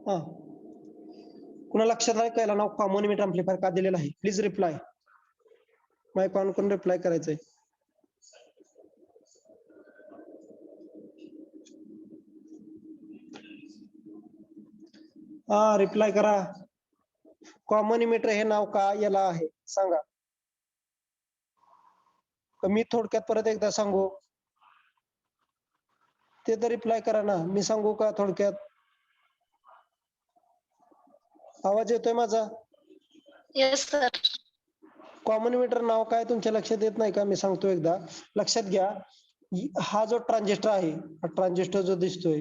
हा, कुणा लक्षात आहे याला नाव कॉमन इमिटर अँप्लिफायर का दिलेलं आहे? Please reply. माईक ऑन करून रिप्लाय करायचंय. हा, रिप्लाय करा. कॉमन इमिटर हे नाव का याला आहे सांगा. मी थोडक्यात परत एकदा सांगू? ते तर रिप्लाय करा ना. मी सांगू का थोडक्यात? आवाज येतोय माझा? Yes sir. कॉमन इमिटर नाव काय तुमच्या लक्षात येत नाही का? मी सांगतो एकदा. लक्षात घ्या, हा जो ट्रान्झिस्टर आहे, हा ट्रान्झिस्टर जो दिसतोय,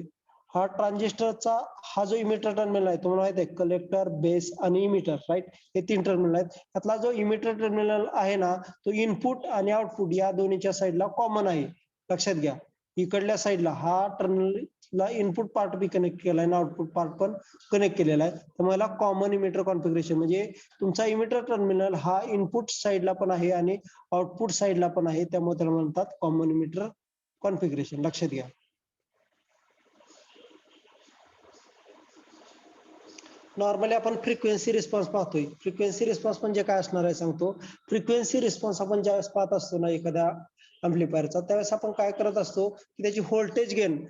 हा ट्रान्झिस्टरचा हा जो इमिटर टर्मिनल आहे, तुम्हाला माहित आहे कलेक्टर, बेस आणि इमिटर, राईट? हे 3 टर्मिनल आहेत. त्यातला जो इमिटर टर्मिनल आहे ना, तो इनपुट आणि आउटपुट या दोन्हीच्या साईडला कॉमन आहे. लक्षात घ्या, इकडल्या साईडला हा टर्मिनलला इनपुट पार्ट बी कनेक्ट केलाय आणि आउटपुट पार्ट पण कनेक्ट केलेला आहे. त्यामुळे कॉमन इमिटर कॉन्फिगरेशन म्हणजे तुमचा इमिटर टर्मिनल हा इनपुट साईडला पण आहे आणि आउटपुट साईडला पण आहे, त्यामुळे त्याला म्हणतात कॉमन इमिटर कॉन्फिगरेशन. लक्षात घ्या. नॉर्मली आपण फ्रिक्वेन्सी रिस्पॉन्स पाहतोय. फ्रिक्वेन्सी रिस्पॉन्स म्हणजे काय असणार आहे सांगतो. फ्रिक्वेन्सी रिस्पॉन्स आपण ज्यावेळेस पाहत असतो ना एखाद्या अँप्लिफायरचा, त्यावेळेस आपण काय करत असतो की त्याची व्होल्टेज गेन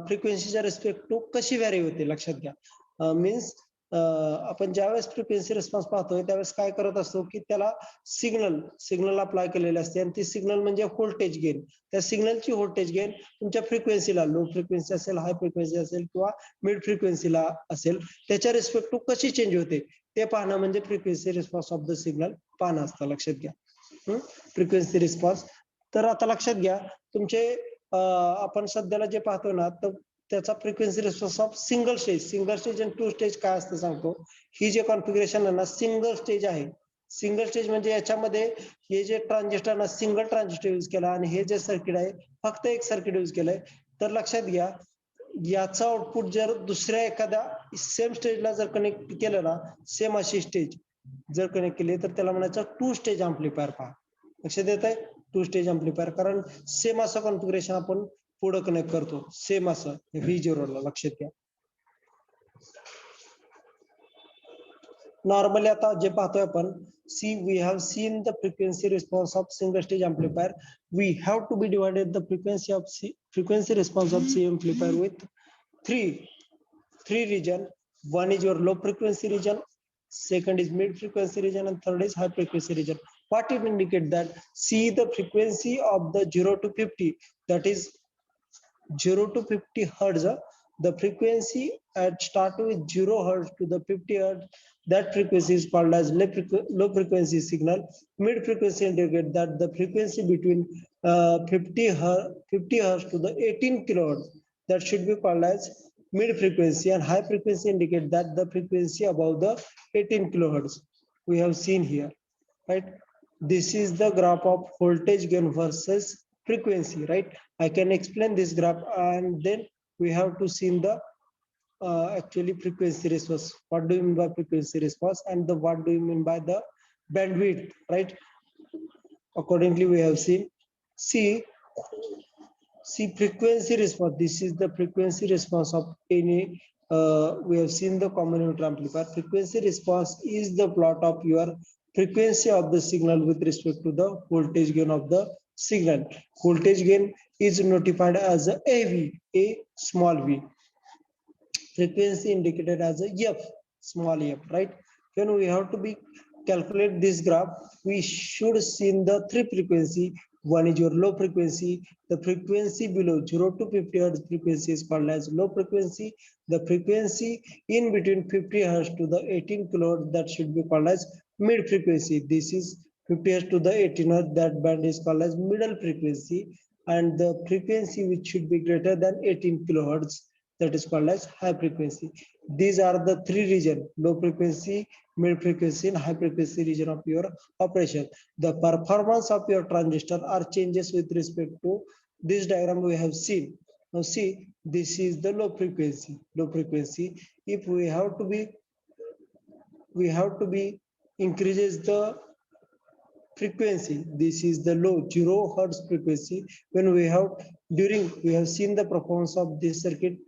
फ्रिक्वेन्सीच्या रिस्पेक्ट टू कशी व्हॅरी होते. लक्षात घ्या. मीन्स आपण ज्यावेळेस फ्रिक्वेन्सी रिस्पॉन्स पाहतोय त्यावेळेस काय करत असतो की त्याला सिग्नल अप्लाय केलेले असते आणि ती सिग्नल म्हणजे व्होल्टेज गेन. त्या सिग्नलची व्होल्टेज गेन तुमच्या फ्रिक्वेन्सीला, लो फ्रिक्वेन्सी असेल, हाय फ्रिक्वेन्सी असेल किंवा मिड फ्रिक्वेन्सीला असेल, त्याच्या रिस्पेक्ट टू कशी चेंज होते ते पाहणं म्हणजे frequency response of the signal पाहणं असतं. लक्षात घ्या. Frequency response. तर आता लक्षात घ्या, तुमचे आपण सध्याला जे पाहतो ना, तर त्याचा frequency response of single stage आणि 2 स्टेज काय असतं सांगतो. ही जे कॉन्फिगरेशन आहे ना, सिंगल स्टेज आहे. सिंगल स्टेज म्हणजे याच्यामध्ये हे जे ट्रान्झिस्टर ना, सिंगल ट्रान्झिस्टर यूज केला आणि हे जे सर्किट आहे फक्त एक सर्किट यूज केलंय. तर लक्षात घ्या, याचं आउटपुट जर दुसऱ्या एखाद्या सेम स्टेजला जर कनेक्ट केलं ना, सेम अशी स्टेज जर कनेक्ट केली तर त्याला म्हणायचं 2 स्टेज अँप्लिफायर. पहा, लक्षात येत आहे? 2 स्टेज अँप्लिफायर, कारण सेम असं कॉन्फिगरेशन आपण पुढे कनेक्ट करतो, सेम असं V0 ला. लक्षात घ्या. नॉर्मली आता जे पाहतोय आपण, we have seen the frequency response of single stage amplifier. We have to be divided the frequency response of C amplifier with three region. One is your low frequency region, second is mid frequency region, and third is high frequency region. What it indicate that? See the frequency of the 0 to 50, that is 0 to 50 hertz. The frequency at start with 0 hertz to the 50 hertz, that frequency is called as low frequency signal. Mid frequency indicate that the frequency between 50 hertz to the 18 kilohertz, that should be called as mid frequency, and high frequency indicate that the frequency above the 18 kilohertz. We have seen here, right? This is the graph of voltage gain versus frequency, right? I can explain this graph, and then we have to see the actually frequency response. What do you mean by frequency response, and the what do you mean by the bandwidth, right? Accordingly, we have seen. See frequency response. This is the frequency response of any. We have seen the common emitter amplifier. Frequency response is the plot of your frequency of the signal with respect to the voltage gain of the signal. Voltage gain is notified as a AV, a small v. Frequency indicated as a F, small f, right? When we have to be calculate this graph, we should see in the 3 frequency. One is your low frequency. The frequency below 0 to 50 hertz frequency is called as low frequency. The frequency in between 50 hertz to the 18 kilohertz, that should be called as mid frequency. This is 50 hertz to the 18 hertz, that band is called as middle frequency. And the frequency which should be greater than 18 kilohertz, that is called as high frequency. These are the 3 regions: low frequency, mid frequency, and high frequency region of your operation. The performance of your transistor are changes with respect to this diagram we have seen. Now see, this is the low frequency. Low frequency, if we have to be increases the frequency. This is the low 0 hertz frequency. When we have seen the performance of this circuit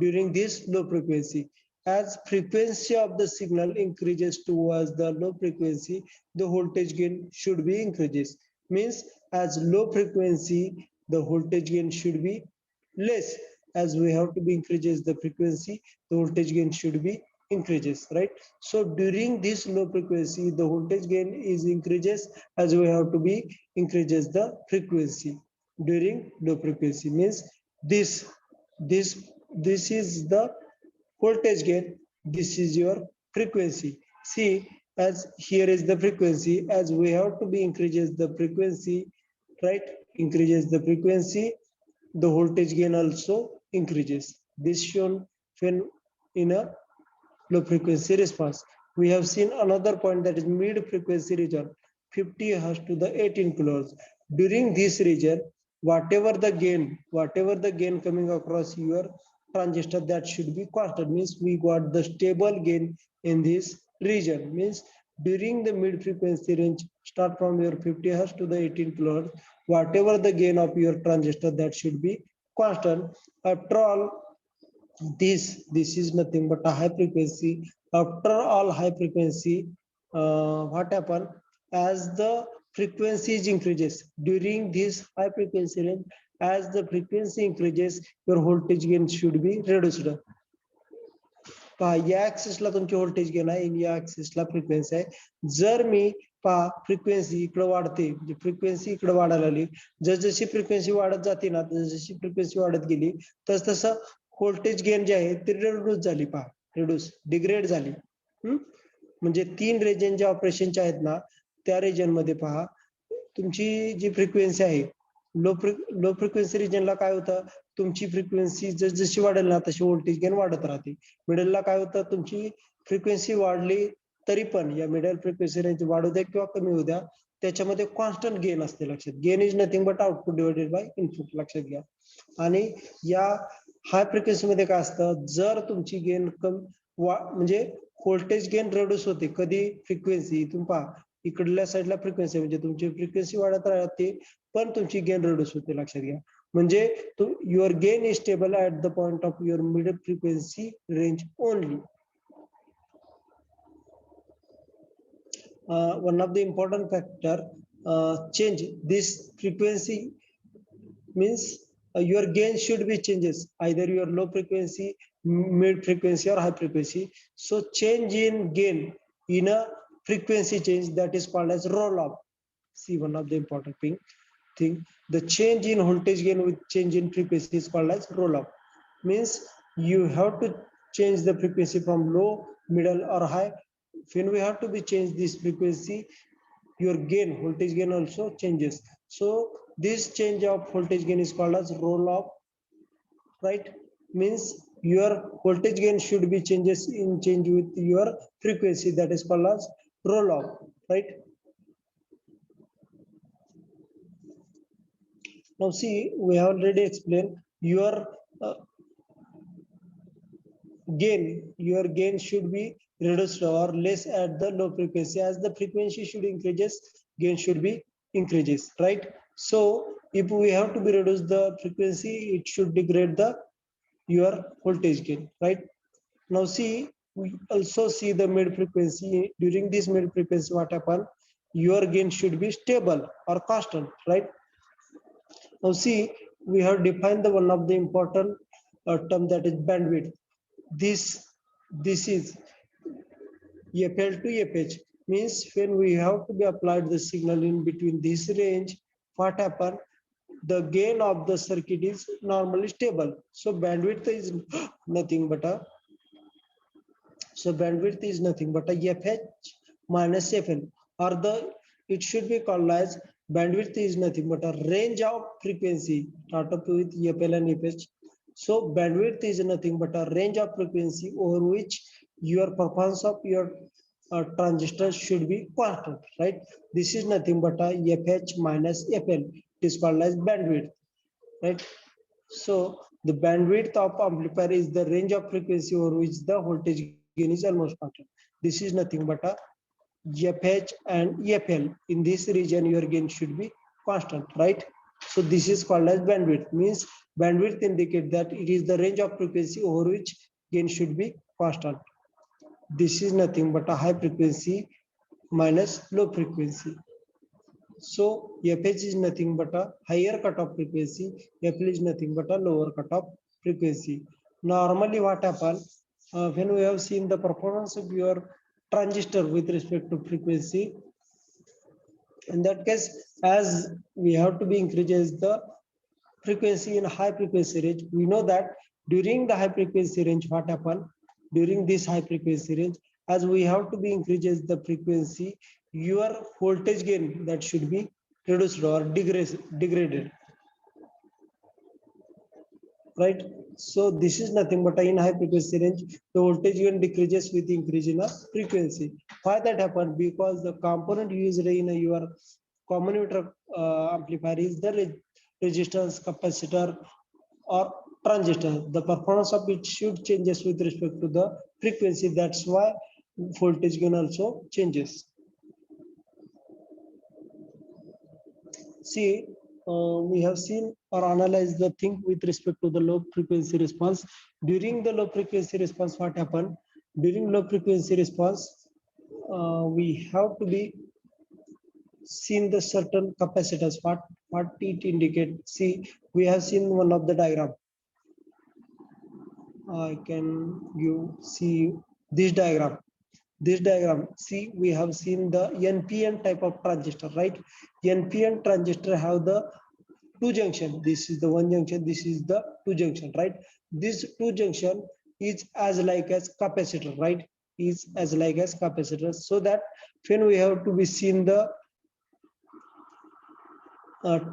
during this low frequency. as frequency of the signal increases towards the low frequency, the voltage gain should be increases. Means as low frequency, the voltage gain should be less. As we have to be increases the frequency, the voltage gain should be increases, right? So during this low frequency, the voltage gain is increases as we have to be increases the frequency during low frequency. Means this this this is the voltage gain, this is your frequency. See, as here is the frequency, as we have to be increases the frequency, right? Increases the frequency, the voltage gain also increases. This shown when in a low frequency response. We have seen another point, that is mid frequency region, 50 Hz to the 18 kilohertz. During this region, whatever the gain coming across your transistor, that should be constant. Means we got the stable gain in this region. Means during the mid frequency range, start from your 50 Hz to the 18 kilohertz, whatever the gain of your transistor, that should be constant. After all, this is nothing but a high frequency. After all high frequency, what happen, as the frequency increases during this high frequency range, as the frequency increases, your voltage gain should be reduced. पहा या ऍक्सिसला तुमची voltage gain आहे, या ऍक्सिसला frequency आहे. जर मी पहा frequency इकडे वाढते, म्हणजे फ्रिक्वेन्सी इकडे वाढायला लागली, जसजशी फ्रिक्वेन्सी वाढत जाते ना, जशी फ्रिक्वेन्सी वाढत गेली तस तसं व्होल्टेज गेन जे आहे ते रिड्यूस झाली. पहा रिड्यूस डिग्रेड झाली. म्हणजे 3 रिजन जे ऑपरेशनचे आहेत ना, त्या रिजन मध्ये पहा तुमची जी फ्रिक्वेन्सी आहे, लो फ्रिक्वेन्सी रिजनला काय होतं, तुमची फ्रिक्वेन्सी जशी वाढेल ना तशी व्होल्टेज गेन वाढत राहते. मिडलला काय होतं, तुमची फ्रिक्वेन्सी वाढली तरी पण या मिडल फ्रिक्वेन्सी रेंज वाढू द्या किंवा कमी होऊ द्या, त्याच्यामध्ये कॉन्स्टंट गेन असते. लक्षात, gain is nothing but output divided by input. लक्षात घ्या. आणि या हाय फ्रिक्वेन्सी मध्ये काय असतं, जर तुमची गेन म्हणजे व्होल्टेज गेन रिड्यूस होते. कधी, फ्रिक्वेन्सी इथून पहा इकडल्या साईडला फ्रिक्वेन्सी म्हणजे तुमची फ्रिक्वेन्सी वाढत राहते पण तुमची गेन रिड्यूस होते. लक्षात घ्या. म्हणजे your gain is stable at the point of your mid frequency range only. one of the important factor change this frequency means your gain should be changes, either your low frequency, mid frequency or high frequency. So change in gain in a frequency change, that is called as roll off. See, one of the important thing, the change in voltage gain with change in frequency is called as roll off. Means you have to change the frequency from low, middle or high. When we have to be change this frequency, your gain, voltage gain also changes. So this change of voltage gain is called as roll off, right? Means your voltage gain should be changes in change with your frequency, that is called as roll off, right? Now see, we have already explained your gain should be reduced or less at the low frequency. As the frequency should increases, gain should be increases, right? So if we have to be reduce the frequency, it should degrade the your voltage gain, right? Now see, we also see the mid frequency. During this mid frequency, what happen, your gain should be stable or constant, right? Now see, we have defined the one of the important term, that is bandwidth. This is FL to FH. Means when we have to be applied the signal in between this range, what happen, the gain of the circuit is normally stable. So bandwidth is nothing but a FH minus FL, or it should be called as bandwidth is nothing but a range of frequency start up with FL and FH. So bandwidth is nothing but a range of frequency over which your performance of your transistor should be constant, right? This is nothing but a FH minus FL. It is called as bandwidth, right? So the bandwidth of amplifier is the range of frequency over which the voltage gain is almost constant. This is nothing but a FH and FL. In this region, your gain should be constant, right? So this is called as bandwidth. Means bandwidth indicate that it is the range of frequency over which gain should be constant. This is nothing but a high frequency minus low frequency. So FH is nothing but a higher cutoff frequency, FL is nothing but a lower cutoff frequency. Normally what happens when we have seen the performance of your transistor with respect to frequency, in that case, as we have to be increases the frequency in high frequency range, we know that during the high frequency range, what happen during this high frequency range, as we have to be increases the frequency, your voltage gain that should be reduced or degraded, right? So this is nothing but in high frequency range, the voltage gain decreases with increase in a frequency. Why that happen? Because the component used in your common emitter amplifier is the resistance, capacitor, or transistor. The performance of it should changes with respect to the frequency. That's why voltage gain also changes. See, we have seen or analyzed the thing with respect to the low frequency response. During the low frequency response, what happened? During low frequency response, we have to be seen the certain capacitors. What it indicate? See, we have seen one of the diagram. I can see this diagram. This diagram, see, we have seen the NPN type of transistor, right? NPN transistor have the two junction. This is the one junction, this is the two junction, right? This two junction is as like as capacitor, right? Is as like as capacitor. So that when we have to be seen the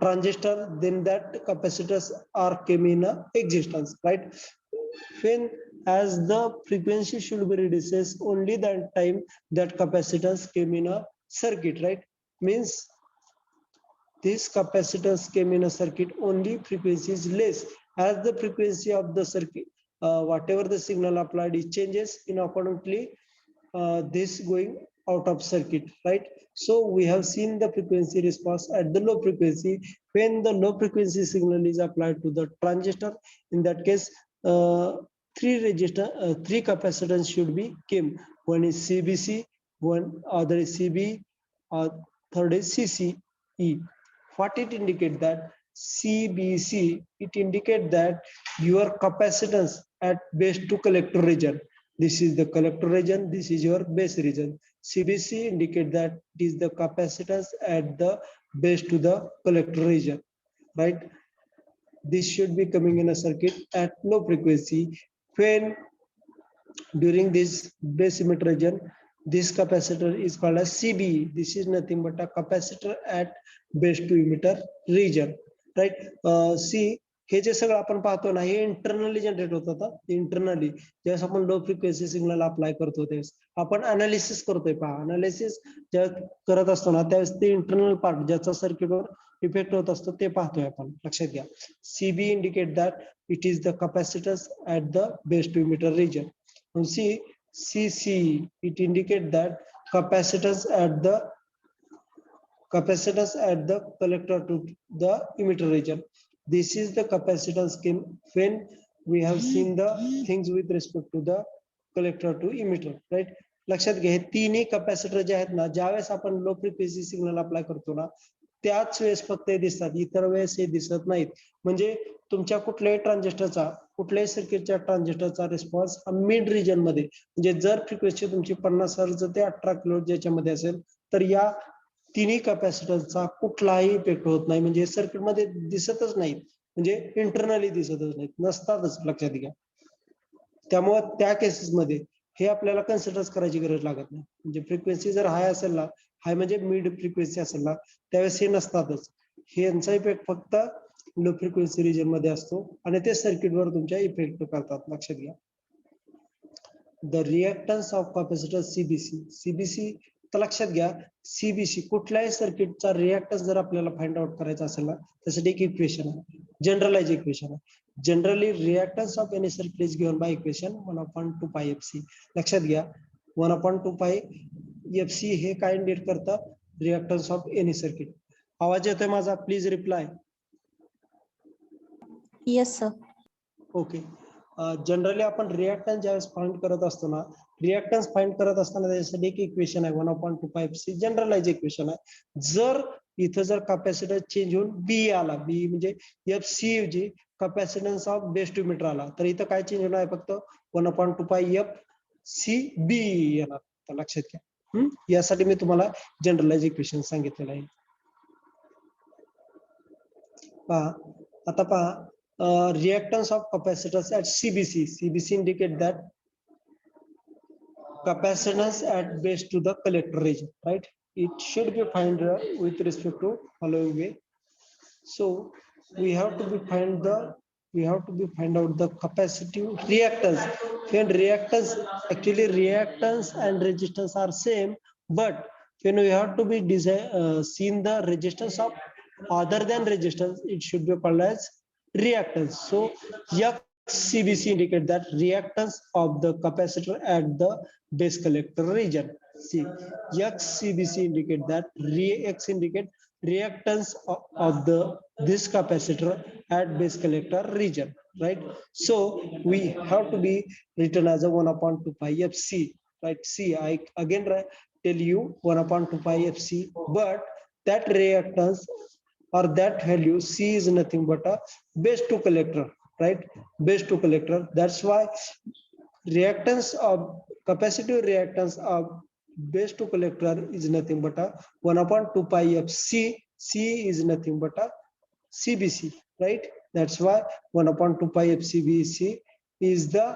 transistor, then that capacitors are came in existence, right? When as the frequency should be reduced, only that time that capacitors came in a circuit, right? Means this capacitors came in a circuit, only frequency is less. As the frequency of the circuit, whatever the signal applied, it changes in accordingly this going out of circuit, right? So we have seen the frequency response at the low frequency. When the low frequency signal is applied to the transistor, in that case, three capacitance should be came. One is CBC, one other is CB, third is CCE. What it indicate that CBC, it indicate that your capacitance at base to collector region. This is the collector region, this is your base region. CBC indicate that it is the capacitance at the base to the collector region, right? This should be coming in a circuit at low frequency. When during this base emitter region, this capacitor is called as CBE. This is nothing but a capacitor at base to emitter region, right? See, हे जे सगळं आपण पाहतो ना, हे internally generate होतं. Internally ज्यावेळेस आपण low frequency signal apply करतो त्यावेळेस आपण अनालिसिस करतोय. पहा, अनालिसिस ज्यावेळेस करत असतो ना, त्यावेळेस ते इंटरनल पार्ट ज्याचा सर्किटवर इफेक्ट होत असतो ते पाहतोय आपण. लक्षात घ्या, CB indicate that it is the capacitance at the base to emitter region. See, CC, it indicate that capacitance at the collector to the emitter region. This is the capacitance scheme when we have seen the things with respect to the collector to emitter, right? लक्षात घ्या, हे तिन्ही capacitor जे आहेत ना, ज्यावेळेस आपण low frequency signal apply करतो ना, त्याच वेळेस फक्त हे दिसतात, इतर वेळेस हे दिसत नाहीत. म्हणजे तुमच्या कुठल्याही ट्रान्झिस्टरचा, कुठल्याही सर्किटच्या ट्रान्झिस्टरचा रिस्पॉन्स हा मिड रिजन मध्ये, म्हणजे जर फ्रिक्वेन्सी तुमची 50 हर्ट्झ ते 18 किलो ज्याच्यामध्ये असेल, तर या तिन्ही कॅपॅसिटरचा कुठलाही इफेक्ट होत नाही. म्हणजे सर्किट मध्ये दिसतच नाहीत, म्हणजे इंटरनली दिसतच नाहीत, नसतातच. लक्षात घ्या, त्यामुळे त्या केसेस मध्ये हे आपल्याला कन्सिडर करायची गरज लागत नाही. म्हणजे फ्रिक्वेन्सी जर हाय असेल ना, हाय म्हणजे मिड फ्रिक्वेन्सी असेल ना, त्यावेळेस हे नसतातच. हे यांचा इफेक्ट फक्त लो फ्रिक्वेन्सी रिजन मध्ये असतो आणि ते सर्किटवर तुमच्या इफेक्ट करतात. लक्षात घ्या. The reactance of capacitor CBC, तर लक्षात घ्या, सीबीसी कुठल्याही सर्किटचा रिएक्टन्स जर आपल्याला फाइंड आउट करायचा असेल ना, त्यासाठी एक इक्वेशन आहे, जनरलाइज इक्वेशन आहे. Generally reactance of any circuit is given by equation 1/2 pi FC. लक्षात घ्या, 1/2 पाय एफसी हे काय इंडिकेट करतं? Reactance of any circuit. आवाज येतोय माझा? Please reply. Yes, sir. Okay. Generally आपण रिएक्टन्स ज्यावेळेस फाइंड करत असतो ना, रिएक्टन्स फाइंड करत असताना त्याच्यासाठी एक इक्वेशन आहे 1/2πfc जनरलाइज इक्वेशन आहे. जर इथं जर कॅपॅसिटर चेंज होऊन बी आला, बी म्हणजे एफ सी ऐवजी capacitance of base to emitter आला, तर इथं काय चेंज होणार आहे? फक्त 1/2πf सी बी येणार. तर लक्षात घ्या. यासाठी मी तुम्हाला जनरलाइज इक्वेशन सांगितलेलं आहे. पहा आता पहा, reactance of capacitors at CBC. CBC indicate that capacitance at base to the collector region, right? It should be find with respect to following way. So we have to be find out the capacitive reactance. When reactance, actually reactance and resistance are same, but when we have to be seen the resistance of other than resistance, it should be called as reactance. So CBC indicate that reactance of the capacitor at the base collector region. See, XCBC indicate that X indicate reactance of the this capacitor at base collector region, right? So we have to be written as a 1/2πfc, right? See, I again tell you 1/2πfc, but that reactance or that value C is nothing but a base to collector, right? Base to collector. That's why reactance of capacitive reactance of base to collector is nothing but a 1/2πfc. C is nothing but a CBC, right? That's why 1/2πfcbc is the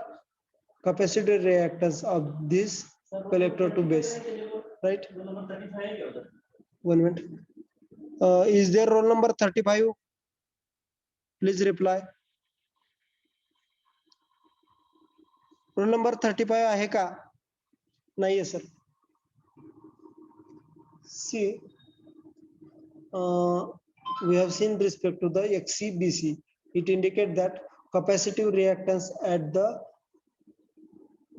capacitive reactance of this collector to base, right? 1 minute. Is there roll number 35? Please reply. Roll number 35 आहे का? नाहीये sir. See, we have seen respect to the XCBC. It indicates that capacitive reactance at the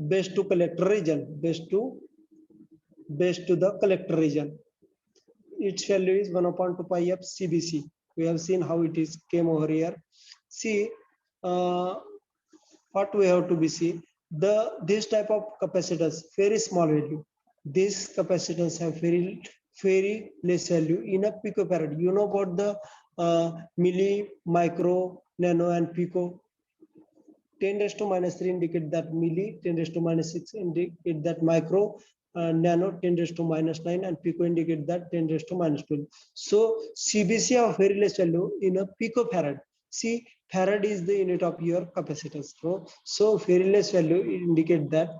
base to collector region, base to the collector region. Its value is 1/2πf CBC. We have seen how it is came over here. See, what we have to be see, this type of capacitors very small value. These capacitors have very less value in a picofarad. You know about the milli, micro, nano, and pico. 10⁻³ indicate that milli, 10⁻⁶ indicate that micro, nano 10⁻⁹, and pico indicate that 10⁻². So CBC have very less value in a picofarad. See, farad is the unit of your capacitance. So very less value indicate that,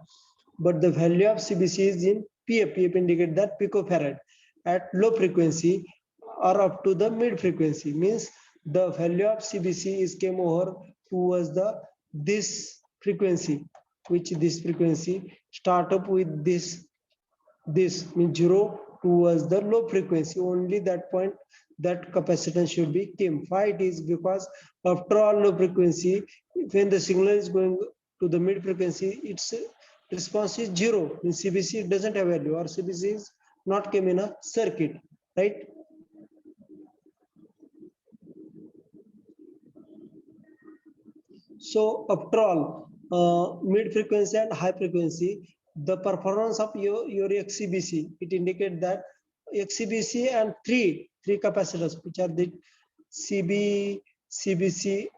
but the value of CBC is in PF. PF indicate that picofarad at low frequency or up to the mid frequency, means the value of CBC is came over towards this frequency, which this frequency start up with this means 0 towards the low frequency. Only that point that capacitance should be came. Why it is? Because after all low frequency, when the signal is going to the mid frequency, its response is 0. In CBC it doesn't have value, or CBC is not came in a circuit, right? So after all, mid frequency and high frequency, the performance of your XCBC, it indicates that XCBC and three capacitors, which are the CB, CBC,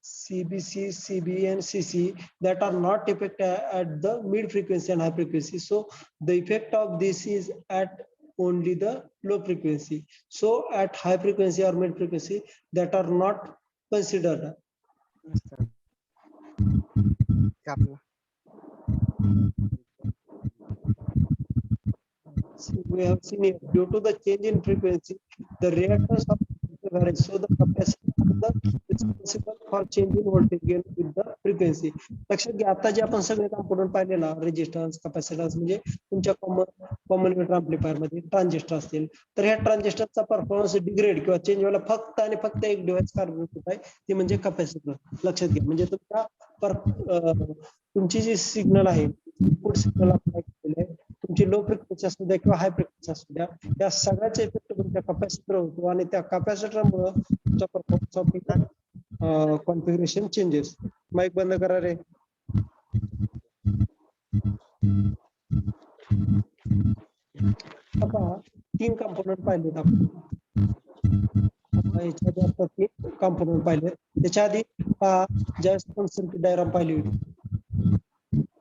CB, and CC, that are not effect at the mid frequency and high frequency. So the effect of this is at only the low frequency. So at high frequency or mid frequency, that are not considered. We have seen here, due to the change in frequency, the reactance of varies. So the capacitor is responsible for changing voltage gain with the frequency. लक्षात घ्या, आता जे आपण सगळे component पाहिले ना, resistance, capacitance, म्हणजे तुमच्या common metre amplifier मध्ये ट्रान्झिस्टर असतील, तर ह्या ट्रान्झिस्टरचा परफॉर्मन्स डिग्रेड किंवा चेंज व्हायला फक्त आणि फक्त एक डिव्हाइस कारणीभूत आहे, ते म्हणजे कॅपॅसिटर. लक्षात घ्या, म्हणजे तुमची जी सिग्नल आहे, इनपुट सिग्नल अप्लाय केलेले आहे, तुमची लो फ्रिक्वेन्सी असू द्या किंवा हाय फ्रिक्वेन्सी असू द्या, या सगळ्याचा इफेक्ट तुमच्या कॅपॅसिटर होतो, आणि त्या कॅपॅसिटरमुळे तुमचा performance of configuration changes. Mic बंद करा रे. तीन कंपोनंट पाहिलेत आपण. याच्या आधी आपण तीन कंपोनंट पाहिले. त्याच्या आधी ज्यावेळेस आपण सर्किट डायग्राम पाहिली होती,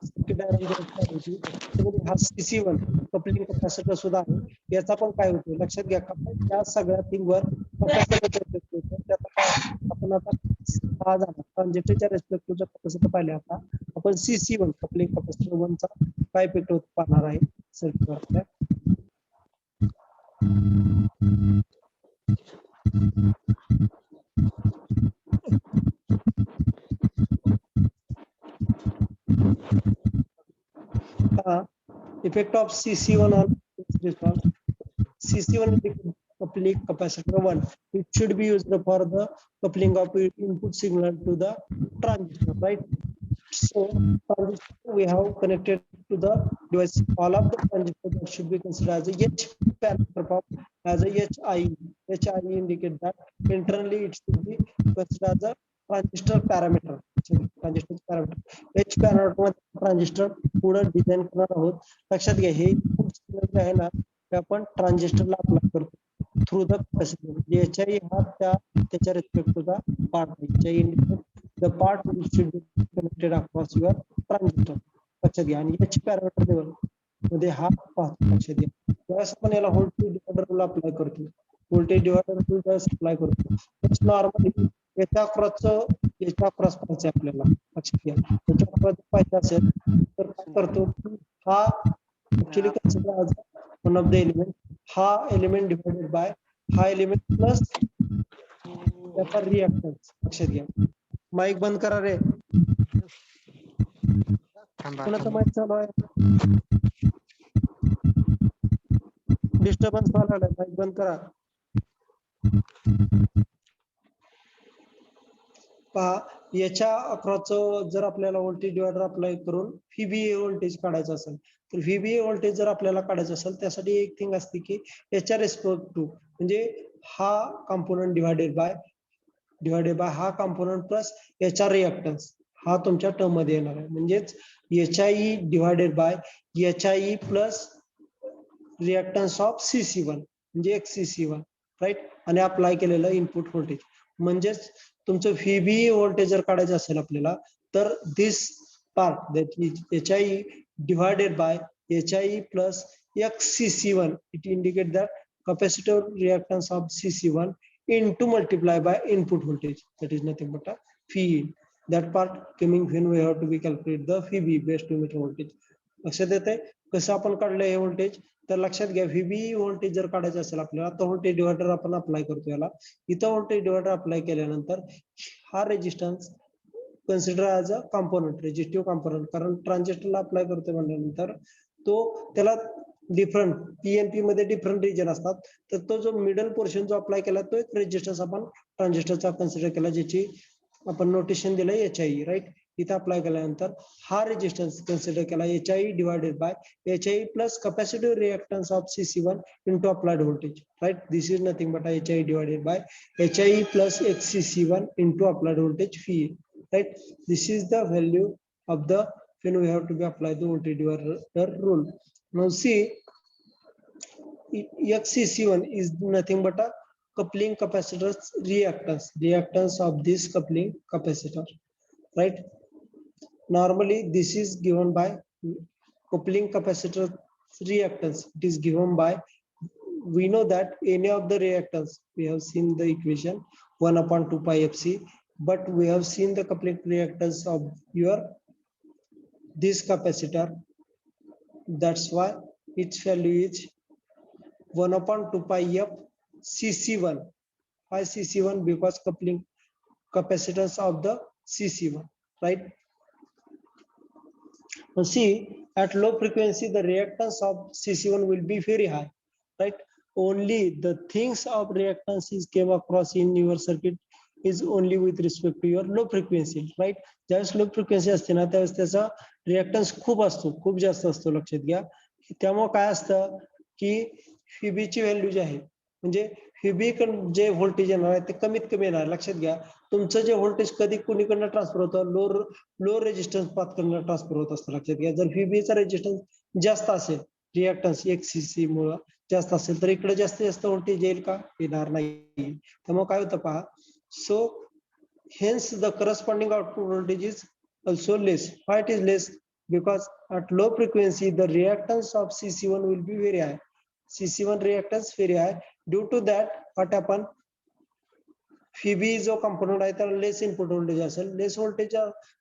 सर्किट डायग्राम पाहिली होती त्यामध्ये हा CC1 कपलिंग कॅपॅसिटर सुद्धा आहे. याचा पण काय होतो लक्षात घ्या. या सगळ्या थिंगवर कॅपॅसिटर त्याचा काय आपण आता हा झाला ट्रान्झिस्टरच्या रेस्पेक्टिव्ह कॅपॅसिटर पाहिले. आता आपण CC1 कपलिंग कॅपॅसिटर 1 चा काय इफेक्ट होत पाहणार आहे सर्किटवर. Effect of CC1 on response. CC1 coupling capacitor 1. It should be used for the coupling of input signal to the transistor, right? So transistor we have connected to the device. All of the transistors that should be considered as a H parameter as a HI. HI indicate that internally it should be considered as a transistor parameter. Transistor parameter H parameter transistor पुढे design करणार आहोत. लक्षात घ्या हे जे आहे ना ते आपण ट्रान्झिस्टरला अप्लाय करतो थ्रू द कॅपॅसिटर. HI हा त्याच्या रिस्पेक्टिव्ह पार्ट आहे. The part which should be connected across your transistor. लक्षात घ्या. आणि H पॅरामीटर लेवल मध्ये हा पाहतो. लक्षात घ्या. त्यावेळेस आपण याला व्होल्टेज डिव्हायडर अप्लाय करतो. व्होल्टेज डिव्हायडर अप्लाय करतो. नॉर्मली याच्या क्रॉस पाहिजे आपल्याला. लक्षात घ्या. याच्या क्रॉस पाहिजे असेल तर काय करतो हा actually consider as one of the element. हा एलिमेंट डिवाइडेड बाय हा एलिमेंट प्लस त्याचा रिएक्टन्स. लक्षात घ्या. माईक बंद करा रे. कोणाचा माईक चालू आहे? डिस्टर्बन्स व्हायला लागलाय. माईक बंद करा. पहा याच्या अक्रॉसचं जर आपल्याला व्होल्टेज डिवायडर अप्लाय करून VBA व्होल्टेज काढायचं असेल तर VBA व्होल्टेज जर आपल्याला काढायचं असेल त्यासाठी एक थिंग असते की याच्या रेस्पेक्टिव्ह म्हणजे हा कंपोनंट डिवायडेड बाय हा कंपोनंट प्लस याचा रिएक्टन्स हा तुमच्या टर्म मध्ये येणार आहे. म्हणजेच HI divided by HI plus reactance of CC1 म्हणजे XCC1 राईट. आणि अप्लाय केलेलं इनपुट व्होल्टेज म्हणजेच तुमचं VBA व्होल्टेज जर काढायचं असेल आपल्याला तर this part that is HI divided by HI plus XCC1 it indicate that capacitor reactance of CC1 into multiply by input voltage, that is nothing but a VE. That part coming when we have to be calculate the VB based emitter voltage. लक्षात येते कसं आपण काढलं हे voltage. तर लक्षात घ्या VBE voltage जर काढायचं असेल आपल्याला तर व्होल्टेज डिवायडर आपण अप्लाय करतो याला. इथं व्होल्टेज डिवायडर अप्लाय केल्यानंतर हा resistance consider as a component resistive component. कारण ट्रान्झिस्टरला अप्लाय करतो म्हणल्यानंतर तो त्याला डिफरंट PNP मध्ये डिफरंट रिजन असतात. तर तो जो मिडल पोर्शन जो अप्लाय केला तो एक रेजिस्टन्स आपण ट्रान्झिस्टरचा कन्सिडर केला ज्याची आपण नोटेशन दिलं HI राईट. इथं अप्लाय केल्यानंतर हा रेजिस्टन्स कन्सिडर केला HI divided by HI plus capacitive reactance of CC1 into applied voltage right. This is nothing but HI divided by HI plus XCC1 into applied voltage VE right. This is the value of the when we have to be apply the voltage divider rule. Now see XCC1 is nothing but a coupling capacitor's reactance of this coupling capacitor, right? Normally this is given by coupling capacitor reactance. It is given by, we know that any of the reactance, we have seen the equation 1/2 pi FC, but we have seen the coupling reactance of your this capacitor. That's why its value is 1/2 pi f CC1. Why CC1? Because coupling capacitance of the CC1, right? Now see, at low frequency the reactance of CC1 will be very high, right? Only the things of reactance is came across in your circuit is only with respect to your low frequency, right? ज्यावेळेस low frequency असते ना त्यावेळेस त्याचा reactance खूप जास्त असतो. लक्षात घ्या. त्यामुळे काय असतं की FB ची व्हॅल्यू जी आहे म्हणजे FB जे व्होल्टेज येणार आहे ते कमीत कमी येणार. लक्षात घ्या. तुमचं जे व्होल्टेज कधी कुणीकडनं ट्रान्सफर होतं लो रेजिस्टन्स पाथकडनं ट्रान्सफर होत असतं. लक्षात घ्या. जर FB चा रेजिस्टन्स जास्त असेल रिएक्टन्स XCC मुळे जास्त असेल तर इकडे जास्तीत जास्त व्होल्टेज येईल का? येणार नाही. त्यामुळे काय होतं पहा, सो hence the corresponding output voltage is also less. Why it is less? Because at low frequency the reactance of CC1 will be very high. CC1 reactance very high. Due to that what happen, Phoebe जो component आहे त्याला less input voltage असेल, less voltage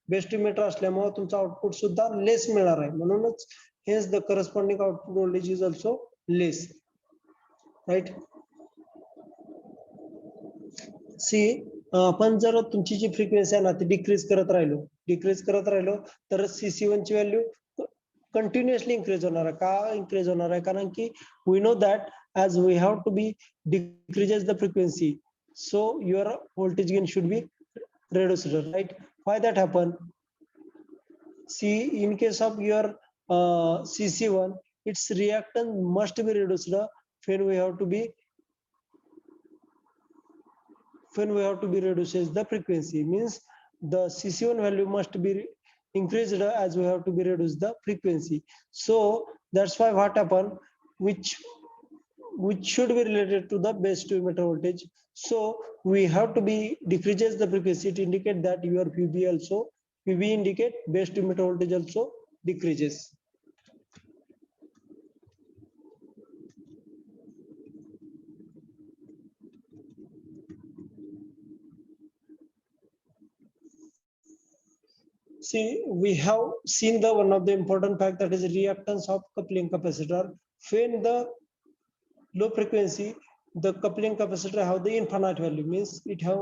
base emitter असल्यामुळे तुमचा output सुद्धा less मिळणार आहे. म्हणूनच hence the corresponding output voltage is also less, right. सी आपण जर तुमची जी फ्रिक्वेन्सी आहे ना ती डिक्रीज करत राहिलो तर CC1 ची व्हॅल्यू कंटिन्युअसली इन्क्रीज होणार आहे. का इन्क्रीज होणार आहे? कारण की we know that as we have to be decreases the frequency, so your voltage gain should be reduced, right? Why that happen? See, in case of your CC1, its reactance must be reduced when we have to be reduces the frequency, means the CC1 value must be increased as we have to be reduce the frequency. So that's why what happen, which should be related to the base to emitter voltage. So we have to be decreases the frequency to indicate that your PB indicate base to emitter voltage also decreases. See, we have seen the one of the important fact, that is reactance of coupling capacitor. When the low frequency, the coupling capacitor have the infinite value, means it have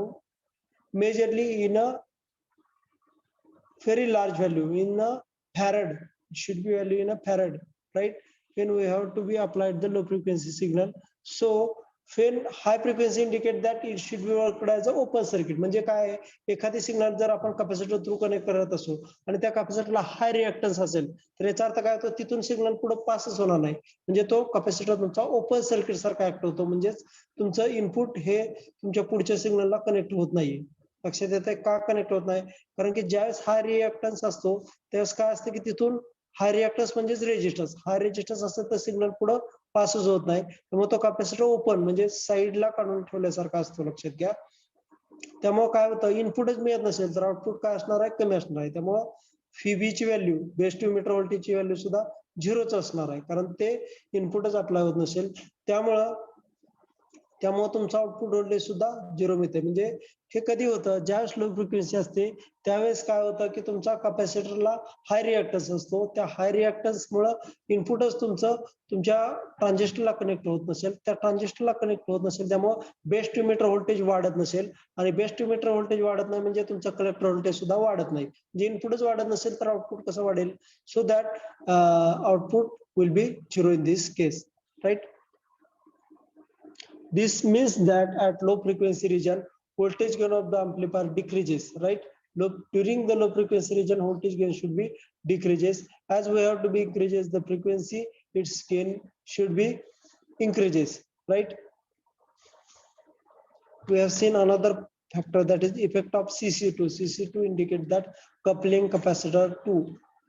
majorly in a very large value in a farad. It should be value in a farad, right? When we have to be applied the low frequency signal, so when high frequency indicate that it should be worked as a open circuit. म्हणजे काय, एखादी signal जर आपण capacitor through connect करत असो आणि त्या कॅपॅसिटरला हाय reactance असेल तर याचा अर्थ काय होतो, तिथून सिग्नल पुढे पासच होणार नाही. म्हणजे तो कॅपॅसिटर तुमचा ओपन सर्किट सारखा ऍक्ट होतो. म्हणजेच तुमचं इनपुट हे तुमच्या पुढच्या सिग्नलला कनेक्ट होत नाहीये. लक्षात येतंय का कनेक्ट होत नाही? कारण की ज्यावेळेस हाय रिएक्टन्स असतो त्यावेळेस काय असतं की तिथून हाय रिएक्टन्स म्हणजेच रेजिस्टन्स, हाय रेजिस्टन्स असतं तर सिग्नल पुढे पासच होत नाही. त्यामुळे तो कॅपॅसिटर ओपन म्हणजे साईडला काढून ठेवल्यासारखा असतो. लक्षात घ्या. त्यामुळे काय होतं, इनपुटच मिळत नसेल तर आउटपुट काय असणार आहे, कमी असणार आहे. त्यामुळे फीबीची व्हॅल्यू, बेस टू इमिटर व्होल्टेजची व्हॅल्यू सुद्धा झिरोच असणार आहे, कारण ते इनपुटच अप्लाय होत नसेल. त्यामुळे तुमचा आउटपुट व्होल्टेज सुद्धा झिरो मिळते. म्हणजे हे कधी होतं, ज्यावेळेस लो फ्रिक्वेन्सी असते त्यावेळेस काय होतं की तुमचा कॅपॅसिटरला हाय रिएक्टन्स असतो. त्या हाय रिएक्टन्स मुळे इनपुटच तुमच्या ट्रान्झिस्टरला कनेक्ट होत नसेल, त्या ट्रान्झिस्टरला कनेक्ट होत नसेल, त्यामुळे बेस टू इमिटर व्होल्टेज वाढत नसेल. आणि बेस टू इमिटर व्होल्टेज वाढत नाही म्हणजे तुमचा कलेक्टर व्होल्टेज सुद्धा वाढत नाही. जे इनपुटच वाढत नसेल तर आउटपुट कसं वाढेल? So that output will be zero in this case, right. This means that at low frequency region, voltage gain of the amplifier decreases, right? During the low frequency region, voltage gain should be decreases. As we have to be increases the frequency, its gain should be increases, right? We have seen another factor, that is effect of CC2. CC2 indicate that coupling capacitor 2.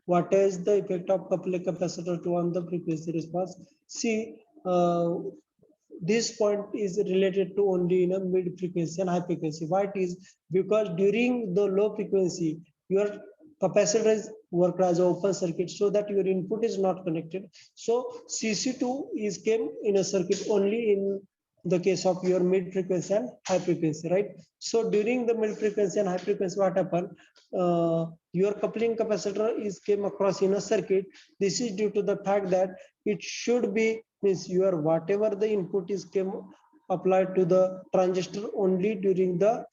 What is the effect of coupling capacitor 2 on the frequency response? See, this point is related to only in a mid frequency and high frequency. Why it is? Because during the low frequency, your capacitor is worked as an open circuit, so that your input is not connected. So CC2 is came in a circuit only in the case of your mid frequency and high frequency, right? So during the mid frequency and high frequency, what happened? Your coupling capacitor is came across in a circuit. This is due to the fact that it should be, means your whatever the input is came applied to the transistor only during the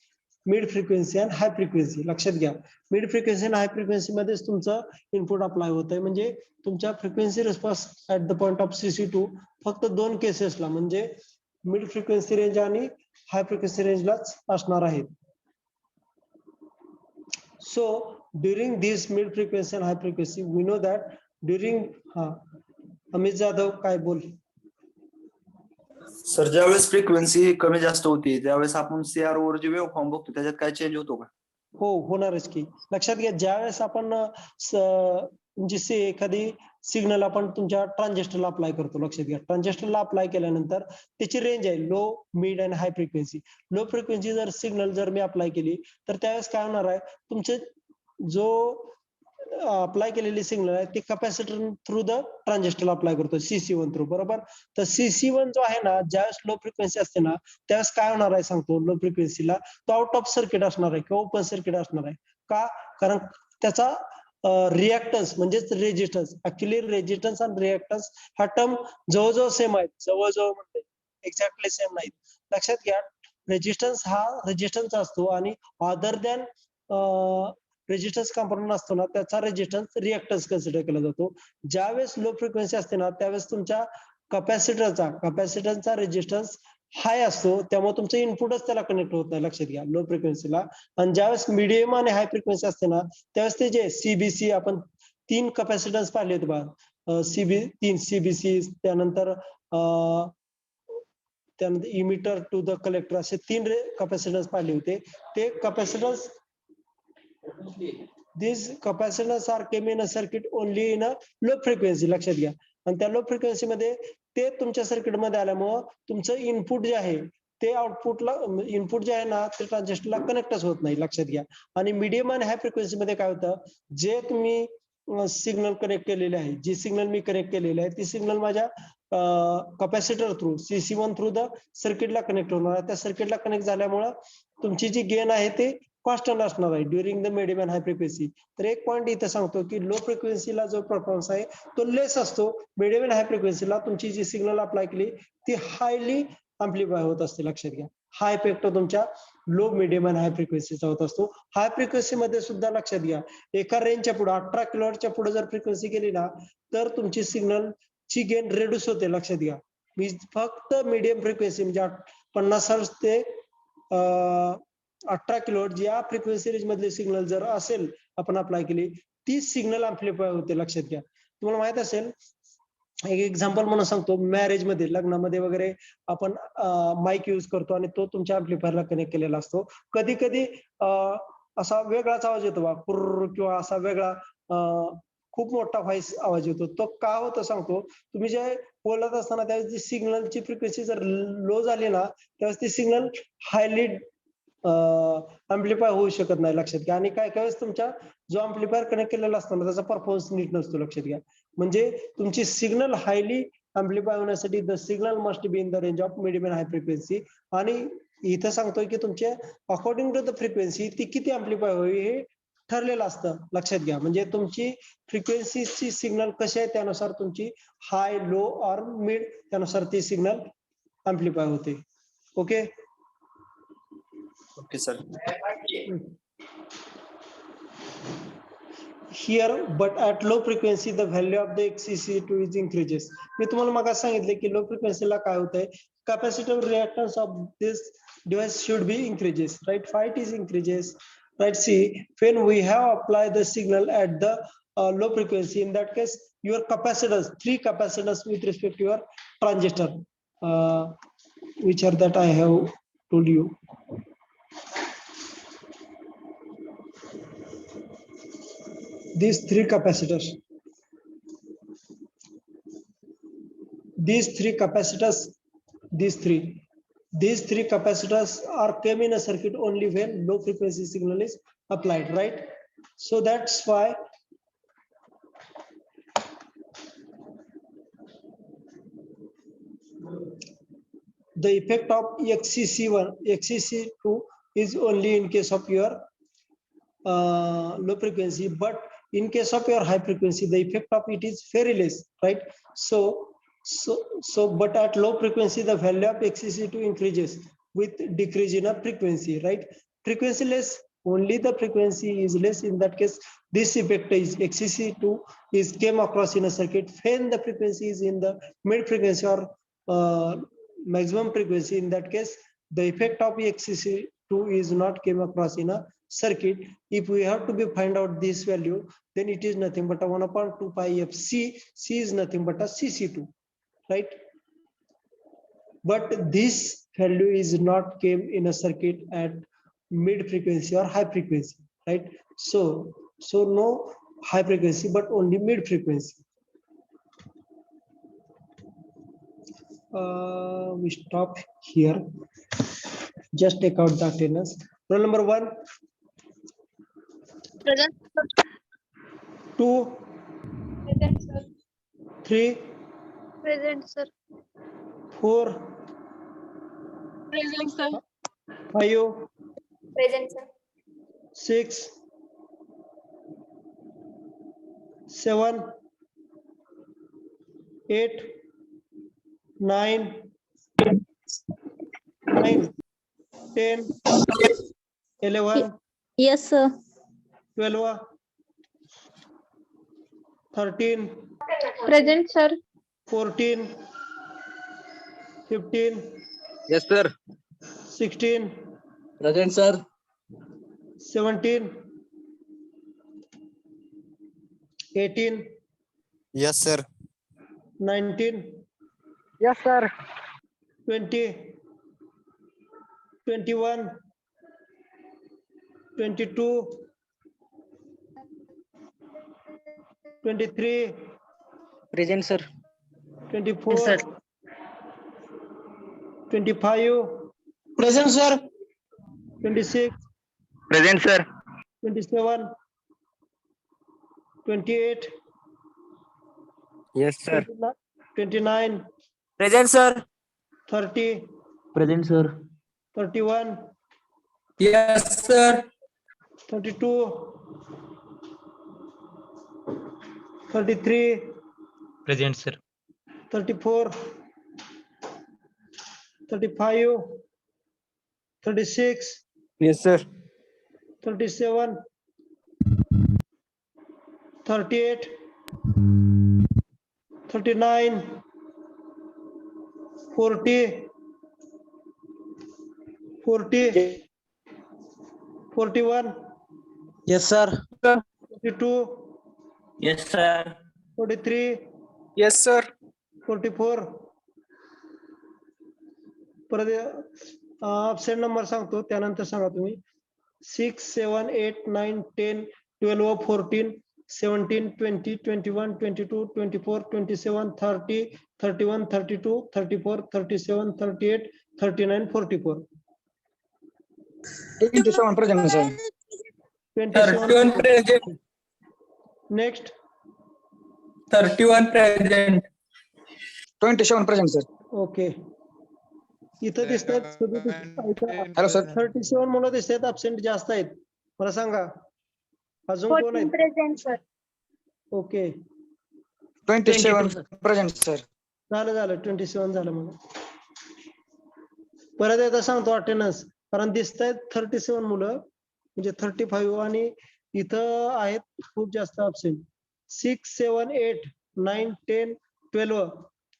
mid frequency and high frequency. लक्षात घ्या, mid frequency आणि high frequency मध्येच तुमचं input apply होत आहे. म्हणजे तुमच्या frequency response at the point of CC2 फक्त दोन केसेसला, म्हणजे मिड फ्रिक्वेन्सी रेंज आणि हाय फ्रिक्वेन्सी रेंजलाच असणार आहेत. So during this mid frequency and high frequency, we know that during Amit Jadhav काय बोल. सर, ज्यावेळेस फ्रिक्वेन्सी कमी जास्त होती त्यावेळेस आपण CR वर जे वेव्ह फॉर्म बघतो त्याच्यात काय चेंज होतो का? हो, होणारच की. लक्षात घ्या, ज्यावेळेस आपण म्हणजे एखादी सिग्नल आपण तुमच्या ट्रान्झिस्टरला अप्लाय करतो. लक्षात घ्या, ट्रान्झिस्टरला अप्लाय केल्यानंतर त्याची रेंज आहे लो, मिड आणि हाय फ्रिक्वेन्सी. लो फ्रिक्वेन्सी जर सिग्नल जर मी अप्लाय केली तर त्यावेळेस काय होणार आहे, तुमचे जो अप्लाय केलेली सिग्नल आहे ते कॅपॅसिटर थ्रू द ट्रान्झिस्टरला अप्लाय करतो CC1 थ्रू, बरोबर. तर CC1 जो आहे ना, ज्यावेळेस लो फ्रिक्वेन्सी असते ना त्यावेळेस काय होणार आहे सांगतो, लो फ्रिक्वेन्सीला तो आउट ऑफ सर्किट असणार आहे किंवा ओपन सर्किट असणार आहे. का? कारण त्याचा रिएक्टन्स म्हणजेच रेजिस्टन्स, ऍक्च्युली रेजिस्टन्स आणि रिएक्टन्स हा टर्म जवळजवळ सेम आहेत, जवळजवळ म्हणजे एक्झॅक्टली सेम नाहीत. लक्षात घ्या, रेजिस्टन्स हा रेजिस्टन्स असतो आणि अदर दॅन रेजिस्टन्स कंपोनंट असतो ना त्याचा रेजिस्टन्स रिएक्टन्स कन्सिडर केला जातो. ज्यावेळेस लो फ्रिक्वेन्सी असते ना त्यावेळेस तुमच्या कॅपॅसिटरचा रेजिस्टन्स हाय असतो, त्यामुळे तुमचं इनपुटच त्याला कनेक्ट होत नाही. लक्षात घ्या, लो फ्रिक्वेन्सीला. आणि ज्यावेळेस मिडियम आणि हाय फ्रिक्वेन्सी असते ना त्यावेळेस ते जे CBC आपण 3 कॅपॅसिटन्स पाहिले होते बघा, 3 CBC, त्यानंतर इमिटर टू द कलेक्टर असे 3 कॅपॅसिटन्स पाहिले होते. ते capacitance these capacitors are came in a circuit only in a low frequency. लक्षात घ्या, आणि त्या लो फ्रिक्वेन्सी मध्ये ते तुमच्या सर्किट मध्ये आल्यामुळं तुमचं इनपुट जे आहे ते आउटपुटला, इनपुट जे आहे ना ते ट्रान्झिस्टरला कनेक्टच होत नाही. लक्षात घ्या. आणि मीडियम आणि हाय फ्रिक्वेन्सी मध्ये काय होतं, जे तुम्ही सिग्नल कनेक्ट केलेले आहे, जी सिग्नल मी कनेक्ट केलेले आहे ती सिग्नल माझ्या capacitor through CC1 through the सर्किटला कनेक्ट होणार आहे. त्या सर्किटला कनेक्ट झाल्यामुळं तुमची जी गेन आहे ते कॉन्स्टंट असणार आहे during the medium and high frequency. तर एक पॉईंट इथं सांगतो की लो फ्रिक्वेन्सीला जो परफॉर्मन्स आहे तो लेस असतो. मिडियम अँड हाय फ्रिक्वेन्सीला तुमची जी सिग्नल अप्लाय केली ती हायली अँप्लिफाय होत असते. लक्षात घ्या, हा इफेक्ट तुमच्या लो, मिडियम आणि हाय फ्रिक्वेन्सीचा होत असतो. हाय फ्रिक्वेन्सी मध्ये सुद्धा लक्षात घ्या, एका रेंजच्या पुढे 18 किलोहर्ट्जच्या पुढे जर फ्रिक्वेन्सी गेली ना तर तुमची सिग्नल ची गेन रेड्यूस होते. लक्षात घ्या, मी फक्त मिडियम फ्रिक्वेन्सी म्हणजे 50 हर्ट्ज ते 18 किलोहर्ट्ज या फ्रिक्वेन्सी रेंज मधले सिग्नल जर असेल आपण अप्लाय केली, ती सिग्नल अँप्लिफाय होते. लक्षात घ्या, तुम्हाला माहित असेल, एक एक्झाम्पल म्हणून सांगतो, मॅरेज मध्ये, लग्नामध्ये वगैरे आपण माईक यूज करतो आणि तो तुमच्या अँप्लिफायरला कनेक्ट केलेला असतो. कधी कधी असा वेगळाच आवाज येतो बा, कुर्र, किंवा असा वेगळा खूप मोठा व्हॉइस आवाज येतो. तो का होतो सांगतो, तुम्ही जे बोलत असताना त्यावेळेस जी सिग्नलची फ्रिक्वेन्सी जर लो झाली ना त्यावेळेस ती सिग्नल हायली अँप्लिफाय होऊ शकत नाही. लक्षात घ्या, आणि काय काय वेळेस तुमच्या जो अँप्लिफायर कनेक्ट केलेला असतो ना त्याचा परफॉर्मन्स नीट नसतो. लक्षात घ्या, म्हणजे तुमची सिग्नल हायली अँप्लिफाय होण्यासाठी the signal must be in the range of medium and high frequency. आणि इथं सांगतोय की तुमच्या अकॉर्डिंग टू द फ्रिक्वेन्सी ती किती अँप्लिफाय होईल हे ठरलेलं असतं. लक्षात घ्या, म्हणजे तुमची फ्रिक्वेन्सीची सिग्नल कशी आहे त्यानुसार तुमची हाय, लो और मिड त्यानुसार ती सिग्नल अँप्लिफाय होते. Okay okay sir. here, but at low frequency the value of the XCC2 is increases. मी तुम्हाला मग सांगितले की लो फ्रिक्वेन्सीला काय होतंय, capacitive reactance of this device should be increases, right? Why it is increases, right? See, when we have applied the signal at the low frequency, in that case your capacitors, 3 capacitors with respect to your transistor, which are that I have told you. These 3 capacitors, these three capacitors are came in a circuit only when low frequency signal is applied, right? So that's why the effect of XCC2 is only in case of your low frequency, but in case of your high frequency the effect of it is very less, right? So but at low frequency the value of XCC2 increases with decrease in a frequency, right? Frequency less, only the frequency is less. In that case this effect is XCC2 is came across in a circuit when the frequency is in the mid frequency or maximum frequency. In that case the effect of XCC2 is not came across in a circuit. If we have to be find out this value, then it is nothing but a 1/2 pi f c. C is nothing but a CC2, right? But this value is not came in a circuit at mid frequency or high frequency, right? So no high frequency but only mid frequency. We stop here. Just take out the attendance. Roll number 1, Present. 2, Present, sir. 3, Present, sir. 4, Present, sir. 5, Present, sir. 6, 7, 8, 9, 10, 11, Yes, sir. 12, 13, Present, sir. 14, 15, Yes, sir. 16, Present, sir. 17, 18, Yes, sir. 19, Yes, sir. 20, 21, 22, 23, Present, sir. 24, 25, Present, sir. 26, Present, sir. 27, 28, Yes, sir. 29, Present, sir. 30, Present, sir. 31, Yes, sir. 32, 33, Present, sir. 34, 35, 36, Yes, sir. 37, 38, 39, 40, 40, 41, Yes, sir. 42, Yes, sir. 43, Yes, sir. 44. परत option number सांगतो त्यानंतर सांगा तुम्ही. 6, 7, 8, 9, 10, 12, 14, 17, 20, 21, 22, 24, 27, 30, 31, 32, 34, 37, 38, 39, 44. 27 present, sir. 27. present. Next. 31 present. 27 present, sir. Okay. इथं दिसतात Hello, sir. 37 मुलं दिसतात, absent जास्त आहेत. मला सांगा अजून कोण 14 आहेत? present, sir. Okay 27 present, sir. झालं 27 झालं मला. परत एकदा सांगतो अटेंडन्स, कारण दिसत आहेत 37 मुलं म्हणजे 35 आणि इथं आहेत खूप जास्त ऍबसेंट. 6, 7, 8, 9, 10, 12,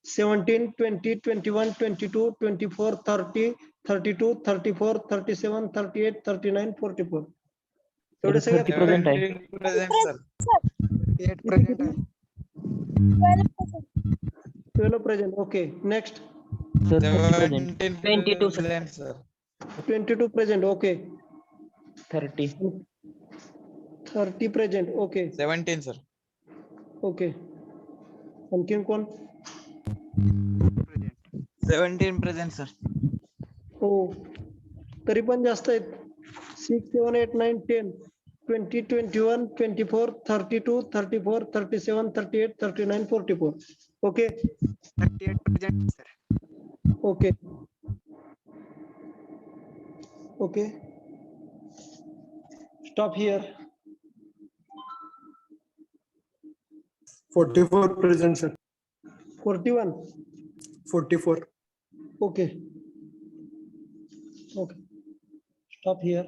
17, 20, 21, 22, 24, 30, 32, 34, 37, 38, 39, 44. एवढे सगळे present आहे. 8 present आहे. 12 present. Okay next. 22 sir. 22 present. Okay 30. 30 present. Okay 17 sir. Okay. आणखीन कोण? 17 present, sir. हो तरी पण जास्त आहेत. 6, 7, 8, 9, 10, 20, 21, 24, 32, 34, 37, 38, 39, 44. Okay 38 present, sir. Okay okay. Stop here. 44 present, sir. 41. 44. Okay. Okay. Stop here.